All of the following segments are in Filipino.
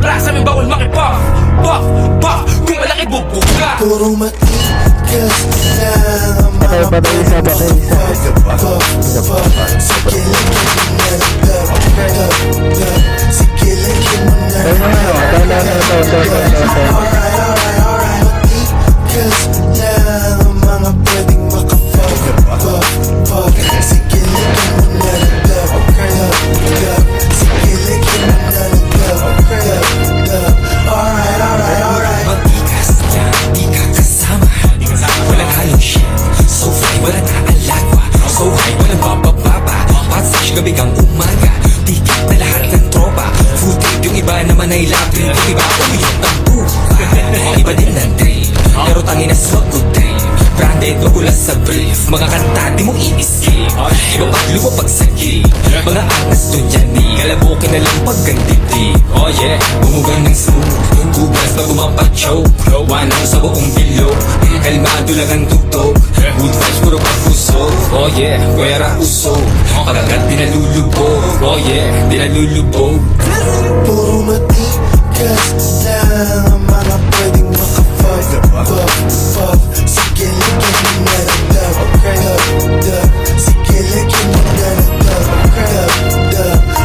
Rap sa amin bawal makipuff. Puff, puff, kung malaki bubuga. Puro matigas lang ang mga sige, lagyan mo na ng dab. Sige, lagyan mo na ng alright. Matigas lang ang mga pwedeng makafuck. Sige, lagyan mo na ng dab. Sige, lagyan mo na ng dab. Alright. Matigas lang, di ka kasama. Walang halong shit, so fly, walang aalagwa. So high, walang babababa. Patsage gabi kang umaga. Tikat na lahat ng tropa. Food trip, yung iba naman ay lap trip. Yung iba uyot ang buka. Iba din ng trip, pero tangin na swag good trip. Branded, magulas sa brief. Mga kanta di mo i-escape. Iba pag lumapag sa gig. Mga angas dun yan ni kalabukin na lang pag gandibdib. Oh yeah, bumugan ng smooth. Gugas na bumapachoke. Wanang sa buong bilog. Kalmado lang ang tugtog. Good vibes puro pagpuso. Oh yeah, kwera uso. Pagagat di nalulubog. Oh yeah, di nalulubog. Puro matigas lang ang mga pwedeng makafuck. Sige, lagyan mo na ng dab. Sige, lagyan mo na ng dab.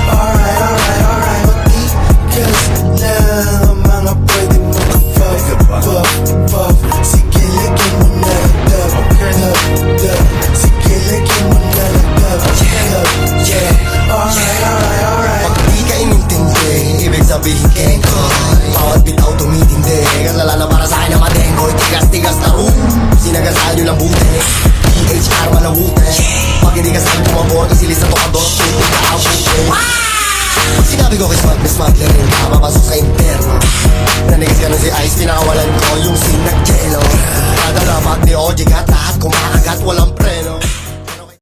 Alright. Matigas lang ang mga pwedeng makafuck. Sige, lagyan mo na ng dab. Sige, lagyan mo na ng dab. Alright. Pag di ka inintindi, ibig sabihin kengkoy. Bawat bitaw tumitindi, kalala na para sa akin na madenggoy. Tigas-tigas na room, sinagasaan nyo ng buti. EHR malawute, pag hindi ka saan tumabor, isilis na tokador. Puti ka ang puti. Pag sinabi ko kay smart, may smuggler rin ka.